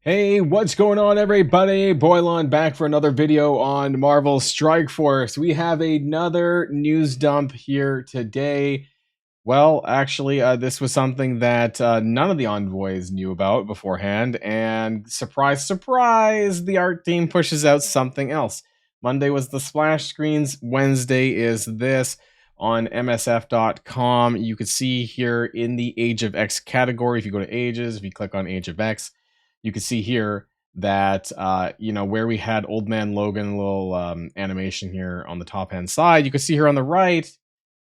Hey, what's going on, everybody? Boilon back for another video on Marvel Strike Force. We have another news dump here today. Well, actually, this was something that none of the envoys knew about beforehand, and surprise, surprise, the art team pushes out something else. Monday was the splash screens, Wednesday is this on msf.com. You could see here in the Age of X category, if you go to Ages, if you click on Age of X, you can see here that where we had Old Man Logan, a little animation here on the top hand side, you can see here on the right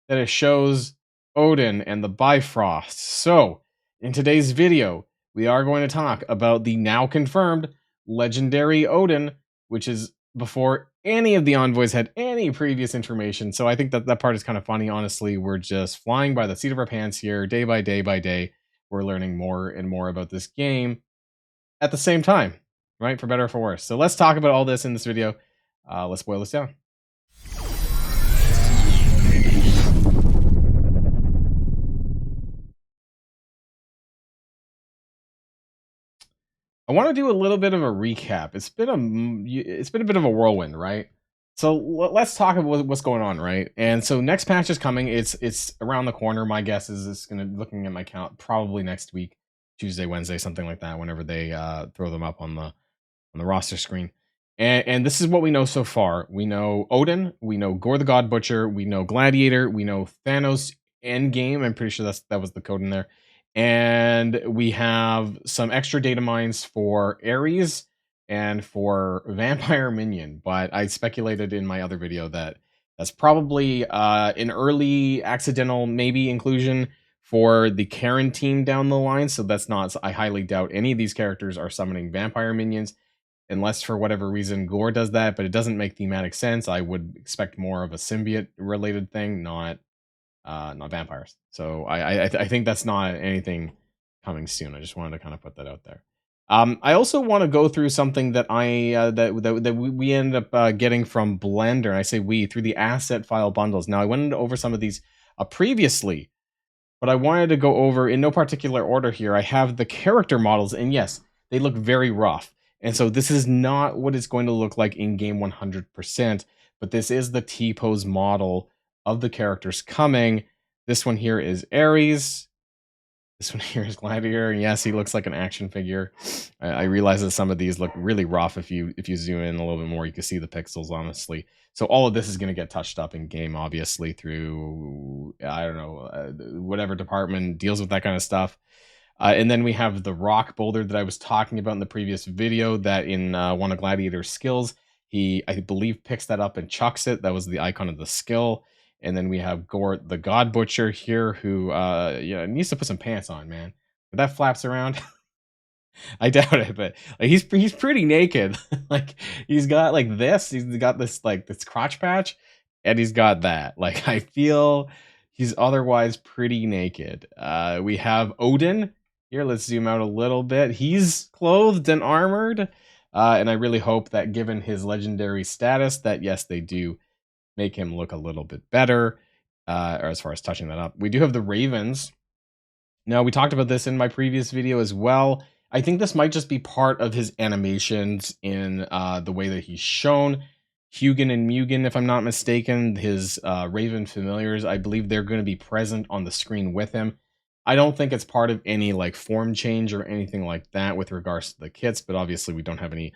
that it shows Odin and the Bifrost. So in today's video, we are going to talk about the now confirmed legendary Odin, which is before any of the envoys had any previous information. So I think that that part is kind of funny. Honestly, we're just flying by the seat of our pants here, day by day by day. We're learning more and more about this game at the same time, right? For better or for worse. So let's talk about all this in this video. Let's boil this down. I want to do a little bit of a recap. It's been a bit of a whirlwind, right? So let's talk about what's going on, right? And so next patch is coming. It's around the corner. My guess is it's going to, looking at my count, probably next week, Tuesday, Wednesday, something like that. Whenever they throw them up on the roster screen. And this is what we know so far. We know Odin, we know Gore the God Butcher, we know Gladiator, we know Thanos Endgame. I'm pretty sure that was the code in there. And we have some extra data mines for Aries and for Vampire Minion. But I speculated in my other video that that's probably an early accidental maybe inclusion for the Karen team down the line. So that's not, I highly doubt any of these characters are summoning vampire minions unless for whatever reason Gore does that, but it doesn't make thematic sense. I would expect more of a symbiote related thing, not vampires. So I think that's not anything coming soon. I just wanted to kind of put that out there. I also want to go through something that that we ended up getting from Blender. And I say we through the asset file bundles. Now I went over some of these previously, but I wanted to go over in no particular order here. I have the character models, and yes, they look very rough. And so this is not what it's going to look like in game 100%, but this is the T-pose model of the characters coming. This one here is Aries. This one here is Gladiator. Yes, he looks like an action figure. I realize that some of these look really rough. If you zoom in a little bit more, you can see the pixels, honestly. So all of this is going to get touched up in game, obviously, through, I don't know, whatever department deals with that kind of stuff. And then we have the rock boulder that I was talking about in the previous video that in one of Gladiator's skills, he, I believe, picks that up and chucks it. That was the icon of the skill. And then we have Gore the God Butcher here who needs to put some pants on, man. If that flaps around, I doubt it, but like, he's pretty naked. Like he's got like this, he's got this like this crotch patch, and he's got that. Like I feel he's otherwise pretty naked. We have Odin. Here, let's zoom out a little bit. He's clothed and armored, and I really hope that given his legendary status that, yes, they do make him look a little bit better, or as far as touching that up. We do have the Ravens. Now, we talked about this in my previous video as well. I think this might just be part of his animations in the way that he's shown. Hugin and Mugen, if I'm not mistaken, his Raven familiars, I believe they're going to be present on the screen with him. I don't think it's part of any like form change or anything like that with regards to the kits, but obviously we don't have any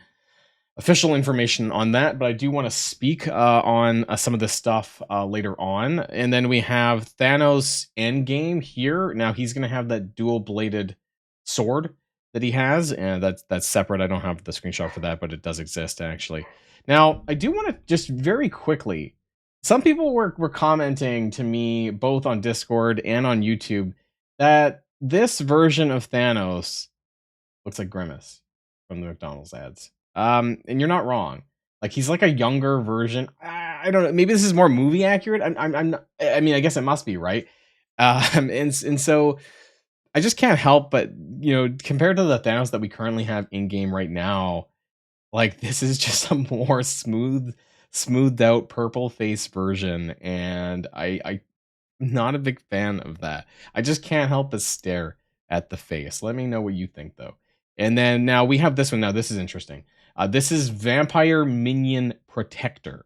official information on that. But I do want to speak on some of this stuff later on. And then we have Thanos Endgame here. Now he's going to have that dual-bladed sword that he has, and that's separate. I don't have the screenshot for that, but it does exist actually. Now I do want to just very quickly, some people were commenting to me both on Discord and on YouTube that this version of Thanos looks like Grimace from the McDonald's ads. And you're not wrong. Like he's like a younger version. I don't know. Maybe this is more movie accurate. I'm not, I mean, I guess it must be, right? And so I just can't help but, compared to the Thanos that we currently have in game right now, like this is just a more smoothed out purple face version, and I'm not a big fan of that. I just can't help but stare at the face. Let me know what you think though. And then now we have this one. Now this is interesting. This is Vampire Minion Protector.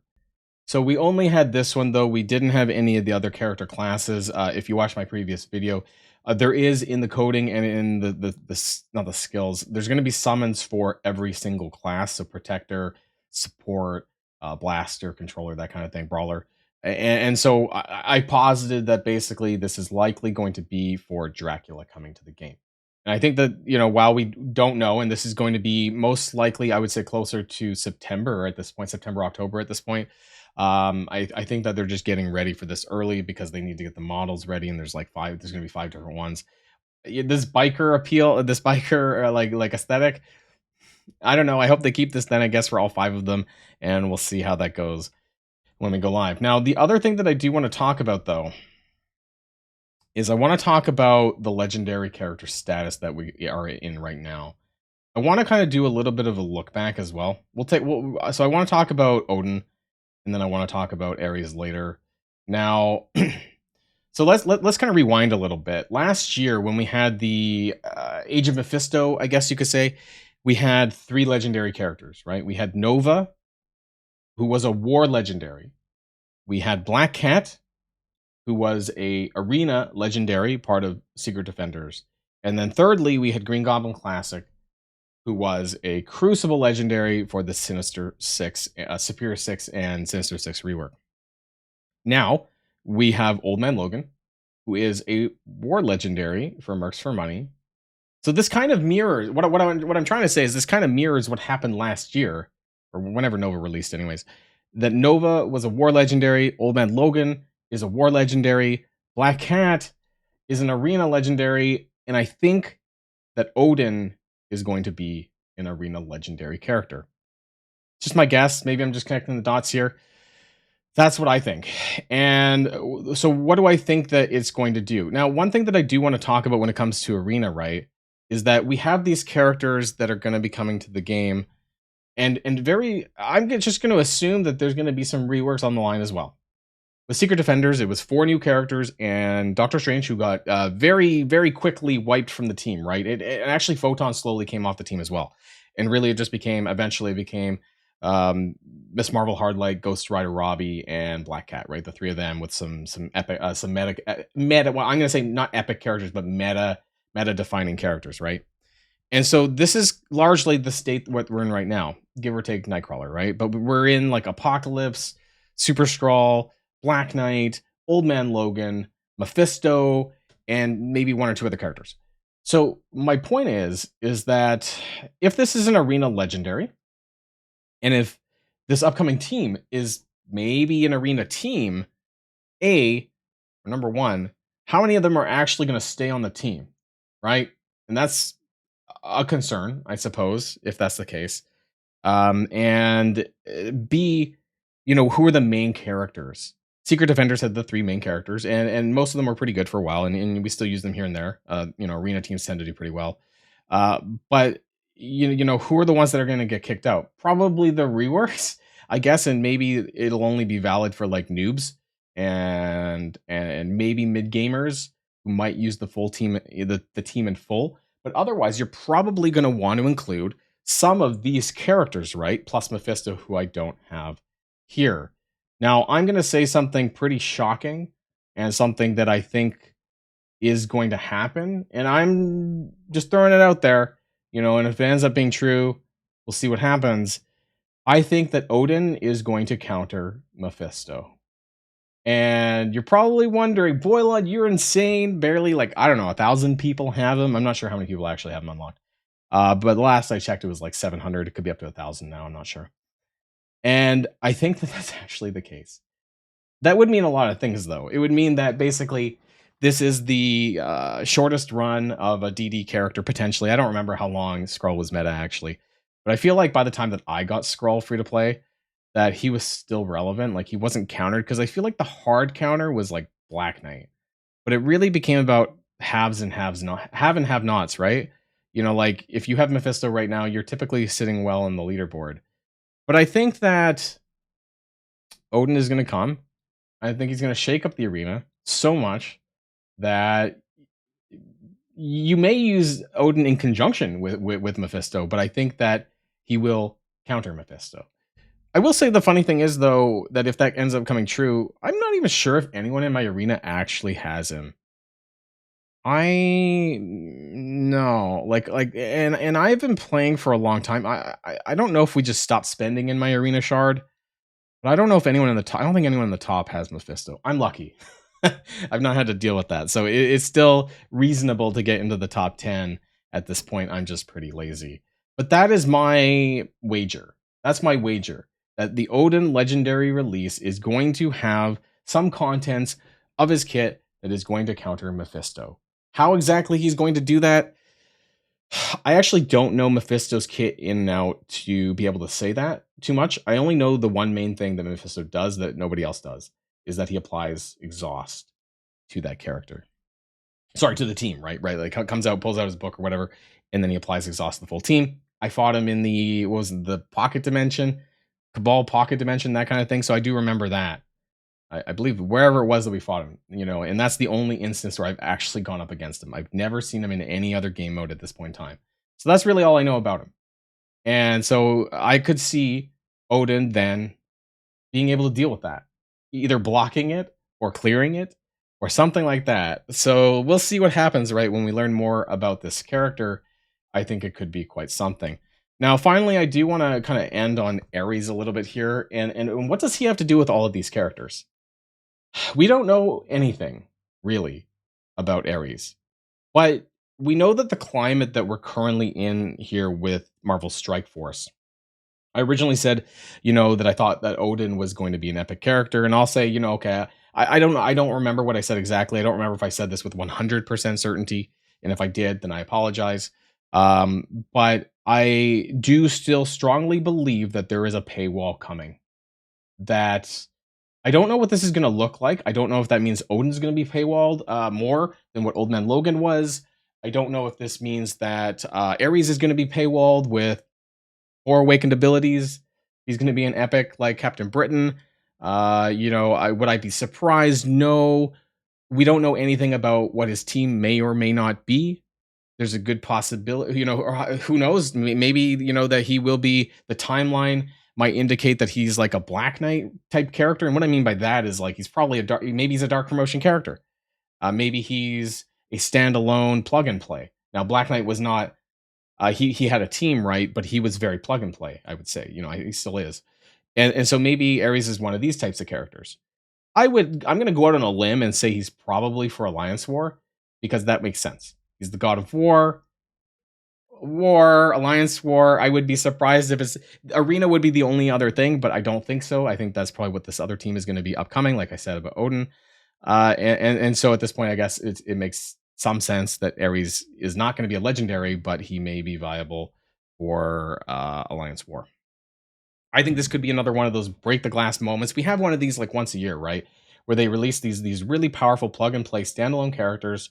So we only had this one, though. We didn't have any of the other character classes. If you watch my previous video, there is in the coding and in not the skills, there's going to be summons for every single class. So protector, support, blaster, controller, that kind of thing, brawler. And so I posited that basically this is likely going to be for Dracula coming to the game. And I think that, while we don't know, and this is going to be most likely, I would say closer to September at this point, September, October at this point. I think that they're just getting ready for this early because they need to get the models ready, and there's going to be 5 different ones. This biker appeal, this biker like aesthetic, I don't know. I hope they keep this then, I guess, for all 5 of them, and we'll see how that goes when we go live. Now, the other thing that I do want to talk about, though, is I want to talk about the legendary character status that we are in right now. I want to kind of do a little bit of a look back as well. So I want to talk about Odin, and then I want to talk about Aries later. Now, so let's kind of rewind a little bit. Last year, when we had the Age of Mephisto, I guess you could say, we had 3 legendary characters, right? We had Nova, who was a war legendary. We had Black Cat, who was a arena legendary, part of Secret Defenders. And then thirdly, we had Green Goblin Classic, who was a Crucible legendary for the Sinister 6, Superior 6, and Sinister 6 rework. Now, we have Old Man Logan, who is a war legendary for Mercs for Money. So this kind of mirrors, what I'm trying to say is this kind of mirrors what happened last year, or whenever Nova released anyways, that Nova was a war legendary, Old Man Logan is a war legendary, Black Cat is an arena legendary, and I think that Odin is going to be an arena legendary character. Just my guess. Maybe I'm just connecting the dots here. That's what I think. And so what do I think that it's going to do? Now, one thing that I do want to talk about when it comes to arena, right, is that we have these characters that are going to be coming to the game. And I'm just going to assume that there's going to be some reworks on the line as well. With Secret Defenders, it was 4 new characters and Doctor Strange, who got very, very quickly wiped from the team, right? It actually, Photon slowly came off the team as well. And really, it just eventually became Miss Marvel, Hardlight, Ghost Rider, Robbie, and Black Cat, right? The 3 of them with some epic, some meta. Well, I'm going to say not epic characters, but meta defining characters, right? And so this is largely the state what we're in right now, give or take Nightcrawler, right? But we're in like Apocalypse, Super Skrull, Black Knight, Old Man Logan, Mephisto, and maybe 1 or 2 other characters. So my point is that if this is an arena legendary, and if this upcoming team is maybe an arena team, number 1, how many of them are actually going to stay on the team, right? And that's a concern, I suppose, if that's the case. And B, who are the main characters? Secret Defenders had the 3 main characters, and most of them were pretty good for a while, and we still use them here and there. Arena teams tend to do pretty well. But who are the ones that are going to get kicked out? Probably the reworks, I guess, and maybe it'll only be valid for like noobs and maybe mid gamers who might use the full team, the team in full. But otherwise, you're probably going to want to include some of these characters, right? Plus Mephisto, who I don't have here. Now, I'm going to say something pretty shocking and something that I think is going to happen. And I'm just throwing it out there, and if it ends up being true, we'll see what happens. I think that Odin is going to counter Mephisto. And you're probably wondering, Boilon, you're insane. Barely, 1,000 people have him. I'm not sure how many people actually have him unlocked. But the last I checked, it was like 700. It could be up to 1,000 now. I'm not sure. And I think that that's actually the case. That would mean a lot of things, though. It would mean that basically this is the shortest run of a DD character, potentially. I don't remember how long Skrull was meta, actually. But I feel like by the time that I got Skrull free to play, that he was still relevant. Like, he wasn't countered, because I feel like the hard counter was like Black Knight. But it really became about haves and have nots, right? Like, if you have Mephisto right now, you're typically sitting well on the leaderboard. But I think that Odin is going to come. I think he's going to shake up the arena so much that you may use Odin in conjunction with Mephisto, but I think that he will counter Mephisto. I will say the funny thing is, though, that if that ends up coming true, I'm not even sure if anyone in my arena actually has him. I no, and I've been playing for a long time. I don't know if we just stopped spending in my arena shard, but I don't know if anyone in the top. I don't think anyone in the top has Mephisto. I'm lucky. I've not had to deal with that, so it's still reasonable to get into the top 10 at this point. I'm just pretty lazy, but that is my wager. That's my wager that the Odin Legendary release is going to have some contents of his kit that is going to counter Mephisto. How exactly he's going to do that, I actually don't know Mephisto's kit in and out to be able to say that too much. I only know the one main thing that Mephisto does that nobody else does, is that he applies exhaust to that character. Sorry, to the team, right? Right. Like comes out, pulls out his book or whatever, and then he applies exhaust to the full team. I fought him in the, what was it, the pocket dimension, Cabal pocket dimension, that kind of thing. So I do remember that. I believe wherever it was that we fought him, and that's the only instance where I've actually gone up against him. I've never seen him in any other game mode at this point in time. So that's really all I know about him. And so I could see Odin then being able to deal with that, either blocking it or clearing it or something like that. So we'll see what happens, right? When we learn more about this character, I think it could be quite something. Now, finally, I do want to kind of end on Aries a little bit here. And what does he have to do with all of these characters? We don't know anything, really, about Aries. But we know that the climate that we're currently in here with Marvel Strike Force, I originally said, that I thought that Odin was going to be an epic character, and I'll say, okay, I don't know, I don't remember what I said exactly. I don't remember if I said this with 100% certainty, and if I did, then I apologize. But I do still strongly believe that there is a paywall coming. That I don't know what this is going to look like. I don't know if that means Odin's going to be paywalled more than what Old Man Logan was. I don't know if this means that Aries is going to be paywalled with 4 awakened abilities. He's going to be an epic like Captain Britain. Would I be surprised? No. We don't know anything about what his team may or may not be. There's a good possibility, or who knows? Maybe, that he will be, the timeline might indicate that he's like a Black Knight type character. And what I mean by that is like he's probably maybe he's a dark promotion character. Maybe he's a standalone plug and play. Now, Black Knight was not, he had a team, right? But he was very plug and play, I would say. He still is. And so maybe Aries is one of these types of characters. I'm going to go out on a limb and say he's probably for Alliance War, because that makes sense. He's the god of Alliance War. I would be surprised if it's Arena would be the only other thing, but I don't think so. I think that's probably what this other team is going to be upcoming, like I said about Odin. And so at this point, I guess it makes some sense that Aries is not going to be a legendary, but he may be viable for Alliance War. I think this could be another one of those break the glass moments. We have one of these like once a year, right? Where they release these really powerful plug and play standalone characters.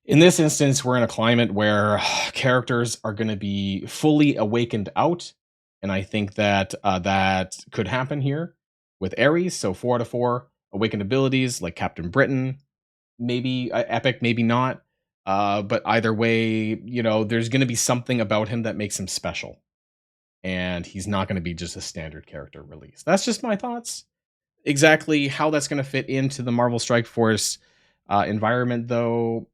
In this instance, we're in a climate where characters are going to be fully awakened out. And I think that that could happen here with Aries. So 4 out of 4 awakened abilities like Captain Britain, maybe epic, maybe not. But either way, there's going to be something about him that makes him special. And he's not going to be just a standard character release. That's just my thoughts. Exactly how that's going to fit into the Marvel Strike Force environment, though,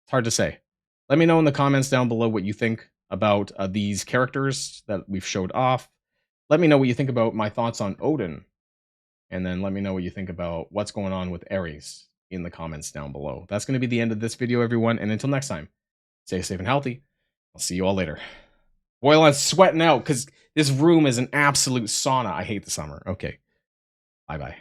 it's hard to say. Let me know in the comments down below what you think about these characters that we've showed off. Let me know what you think about my thoughts on Odin. And then let me know what you think about what's going on with Aries in the comments down below. That's going to be the end of this video, everyone. And until next time, stay safe and healthy. I'll see you all later. Boilon's sweating out because this room is an absolute sauna. I hate the summer. Okay. Bye-bye.